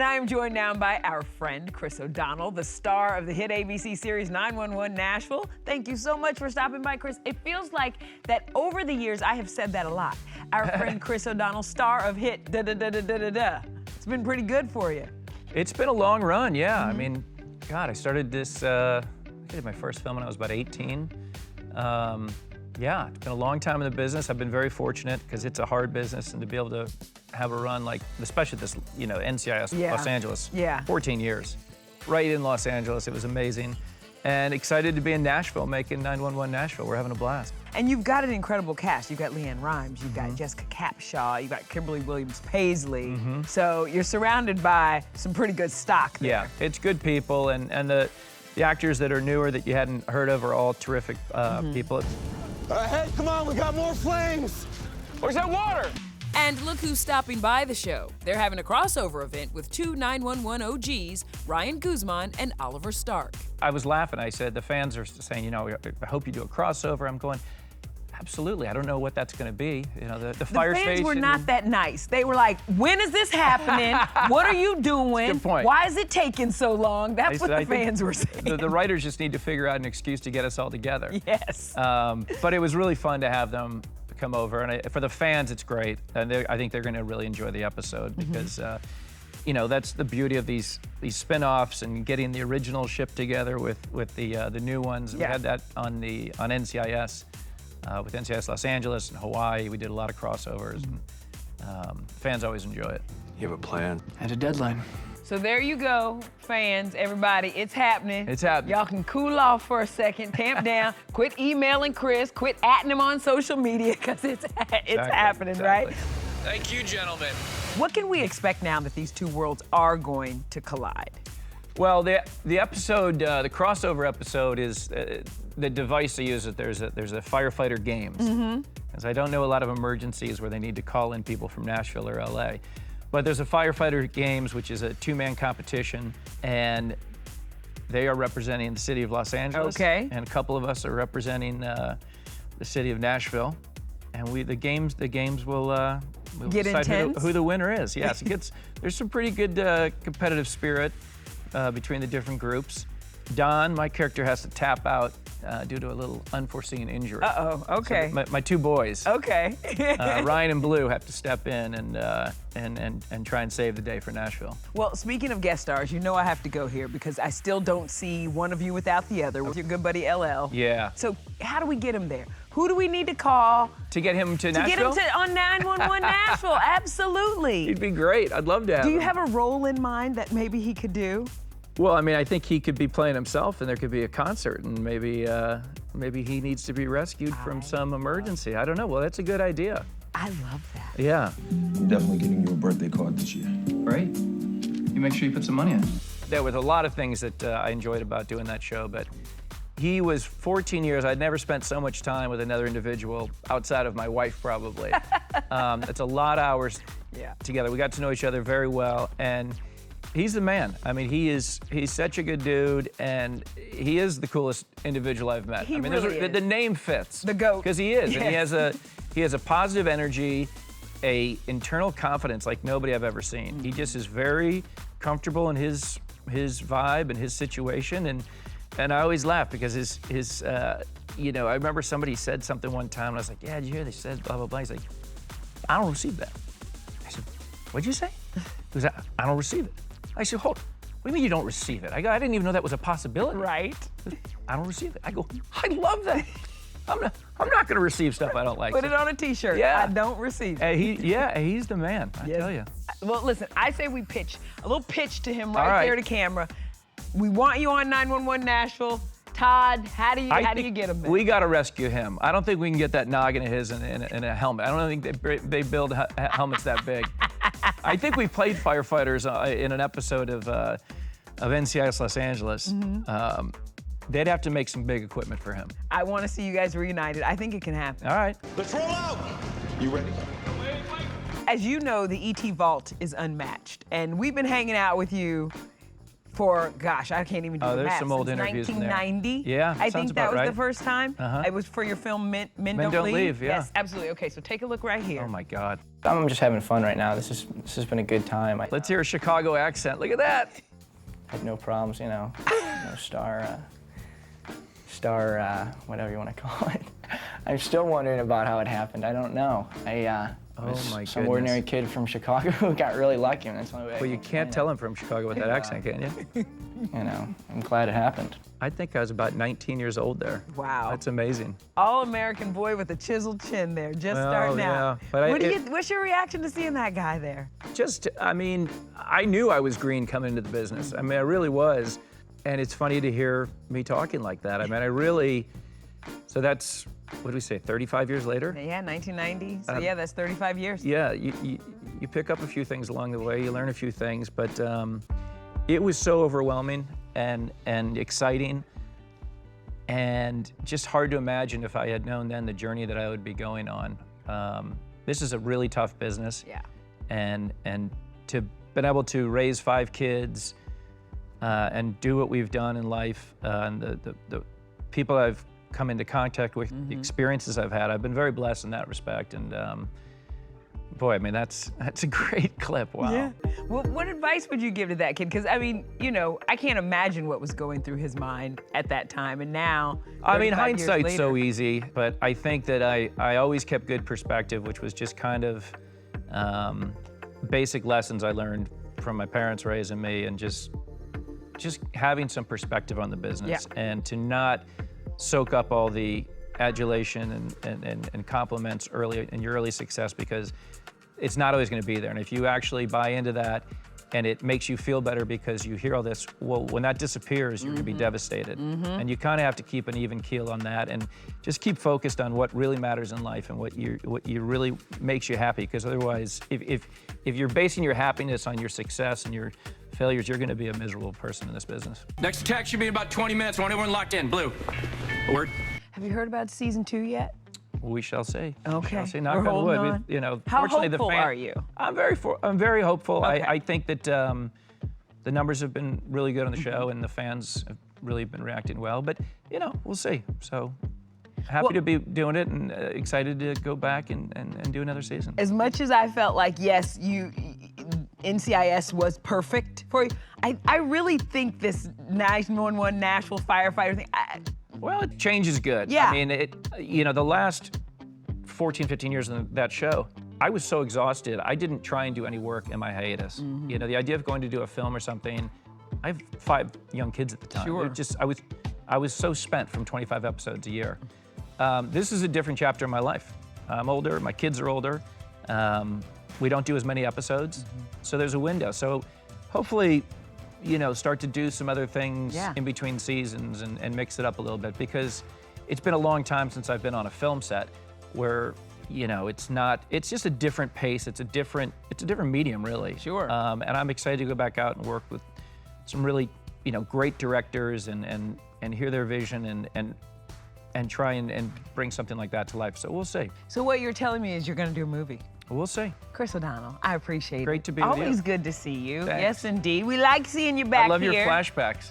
And I am joined now by our friend, Chris O'Donnell, the star of the hit ABC series 911 Nashville. Thank you so much for stopping by, Chris. It feels like that over the years, I have said that a lot. Our friend Chris O'Donnell, star of hit da-da-da-da-da-da. It's been pretty good for you. It's been a long run, yeah. I mean, God, I started this, I did my first film when I was about 18. Yeah, it's been a long time in the business. I've been very fortunate because it's a hard business, and to be able to have a run like, especially this, NCIS, Los Angeles. 14 years, right in Los Angeles. It was amazing. And excited to be in Nashville, making 911 Nashville. We're having a blast. And you've got an incredible cast. You've got Leanne Rimes, you've got Jessica Capshaw, you've got Kimberly Williams-Paisley. So you're surrounded by some pretty good stock there. Yeah, it's good people, and the actors that are newer that you hadn't heard of are all terrific people. Hey, come on, we got more flames. Where's that water? And look who's stopping by the show. They're having a crossover event with two 911 OGs, Ryan Guzman and Oliver Stark. I was laughing. I said, the fans are saying, I hope you do a crossover. I'm going, absolutely. I don't know what that's going to be. The fire station. The fans were not that nice. They were like, when is this happening? What are you doing? Good point. Why is it taking so long? That's what the fans were saying. The writers just need to figure out an excuse to get us all together. Yes. But it was really fun to have them come over, and for the fans, it's great. And I think they're going to really enjoy the episode because, that's the beauty of these spin-offs and getting the original ship together with the new ones. We had that on NCIS. With NCIS Los Angeles and Hawaii, we did a lot of crossovers, and fans always enjoy it. You have a plan? And a deadline. So there you go, fans, everybody, it's happening. It's happening. Y'all can cool off for a second, tamp down, quit emailing Chris, quit atting him on social media, because it's happening, right? Thank you, gentlemen. What can we expect now that these two worlds are going to collide? Well, the episode, the crossover episode is the device they use. There's a Firefighter Games, because I don't know a lot of emergencies where they need to call in people from Nashville or LA. But there's a Firefighter Games, which is a two-man competition, and they are representing the city of Los Angeles. Okay. And a couple of us are representing the city of Nashville, and the games will get decide intense? who the winner is. Yes, there's some pretty good competitive spirit between the different groups. Don, my character, has to tap out due to a little unforeseen injury. Uh-oh, okay. So my two boys, Okay. Ryan and Blue, have to step in and try and save the day for Nashville. Well, speaking of guest stars, I have to go here because I still don't see one of you without the other with your good buddy LL. Yeah. So how do we get him there? Who do we need to call? To get him to Nashville? To get him on 911 Nashville, absolutely. He'd be great. I'd love to have him. Do you have a role in mind that maybe he could do? Well, I mean, I think he could be playing himself, and there could be a concert, and maybe he needs to be rescued from some emergency. I don't know. Well, that's a good idea. I love that. Yeah. I'm definitely getting you a birthday card this year. Great. You make sure you put some money in. There was a lot of things that I enjoyed about doing that show, but he was 14 years. I'd never spent so much time with another individual outside of my wife, probably. It's a lot of hours together. We got to know each other very well, and he's the man. I mean, he's such a good dude, and he is the coolest individual I've met. He I mean, really is. The name fits. The GOAT. Because he is, Yes. and he has a positive energy, a internal confidence like nobody I've ever seen. He just is very comfortable in his vibe and his situation, and I always laugh because his I remember somebody said something one time, and I was like, yeah, did you hear they said blah blah blah? He's like, I don't receive that. I said, what'd you say? He goes, I don't receive it. I said, hold on. What do you mean you don't receive it? I go, I didn't even know that was a possibility. Right. I don't receive it. I go, I love that. I'm not going to receive stuff I don't like. Put it on a T-shirt. Yeah. I don't receive it. He's the man. I tell you. Well, listen, I say we pitch a little pitch to him All right right. there to camera. We want you on 911 Nashville. Todd, how do you get him there? We got to rescue him. I don't think we can get that noggin of his in a helmet. I don't think they build helmets that big. I think we played firefighters in an episode of NCIS Los Angeles. They'd have to make some big equipment for him. I want to see you guys reunited. I think it can happen. All right. Let's roll out. You ready? As you know, the ET Vault is unmatched, and we've been hanging out with you for, gosh, I can't even do the there's math. some old Since interviews in there. 1990. Yeah, I sounds think that about was right. the first time. Uh-huh. It was for your film Men Don't Leave, yeah. Yes, absolutely. Okay, so take a look right here. Oh my God. I'm just having fun right now. This has been a good time. I Let's hear a Chicago accent. Look at that. had no problems, you know, no star, whatever you want to call it. I'm still wondering about how it happened. I don't know. I was my some goodness. ordinary kid from Chicago who got really lucky, and that's the only way. Well, you can't tell him from Chicago with that accent, can you? You know, I'm glad it happened. I think I was about 19 years old there. Wow. That's amazing. All-American boy with a chiseled chin there, just Well, starting out. yeah, but What's your reaction to seeing that guy there? I mean, I knew I was green coming into the business. I mean, I really was. And it's funny to hear me talking like that. I mean, so that's, what do we say, 35 years later? Yeah, 1990. So yeah, that's 35 years. Yeah, you pick up a few things along the way, you learn a few things, but it was so overwhelming and exciting, and just hard to imagine if I had known then the journey that I would be going on. This is a really tough business. Yeah. And to been able to raise 5 kids and do what we've done in life, and the people I've come into contact with, the experiences I've had, I've been very blessed in that respect. And boy, I mean, that's a great clip. Wow. Yeah. Well, what advice would you give to that kid? Because I mean, you know, I can't imagine what was going through his mind at that time, and now. I mean, 35 years hindsight's so later. easy, but I think that I always kept good perspective, which was just kind of basic lessons I learned from my parents raising me, and just having some perspective on the business, and to not soak up all the adulation and compliments early in your early success, because it's not always going to be there. And if you actually buy into that and it makes you feel better because you hear all this, well, when that disappears, you're going to be devastated. And you kind of have to keep an even keel on that, and just keep focused on what really matters in life and what you really makes you happy. Because otherwise, if you're basing your happiness on your success and your failures, you're going to be a miserable person in this business. Next attack should be in about 20 minutes. I want everyone locked in. Blue. Word. Have you heard about season 2 yet? We shall see. Okay. We shall see. Knock We're on wood. holding on. You know, How fortunately, hopeful the fan, are you? I'm very hopeful. Okay. I think that the numbers have been really good on the show, and the fans have really been reacting well. But you know, we'll see. So happy to be doing it, and excited to go back and do another season. As much as I felt like, yes, NCIS was perfect for you, I really think this 911 Nashville firefighter thing. Well, change is good. Yeah. I mean, you know, the last 14, 15 years in that show, I was so exhausted, I didn't try and do any work in my hiatus. You know, the idea of going to do a film or something, I have 5 young kids at the time. Sure. It just, I was so spent from 25 episodes a year. This is a different chapter in my life. I'm older, my kids are older. We don't do as many episodes, so there's a window. So hopefully, you know, start to do some other things in between seasons and mix it up a little bit, because it's been a long time since I've been on a film set where, you know, it's just a different pace. It's a different medium, really. Sure. And I'm excited to go back out and work with some really, you know, great directors and hear their vision and try and bring something like that to life. So we'll see. So what you're telling me is you're going to do a movie. We'll see. Chris O'Donnell, I appreciate it. Great to be with you. Always good to see you. Thanks. Yes, indeed. We like seeing you back I love here. your flashbacks.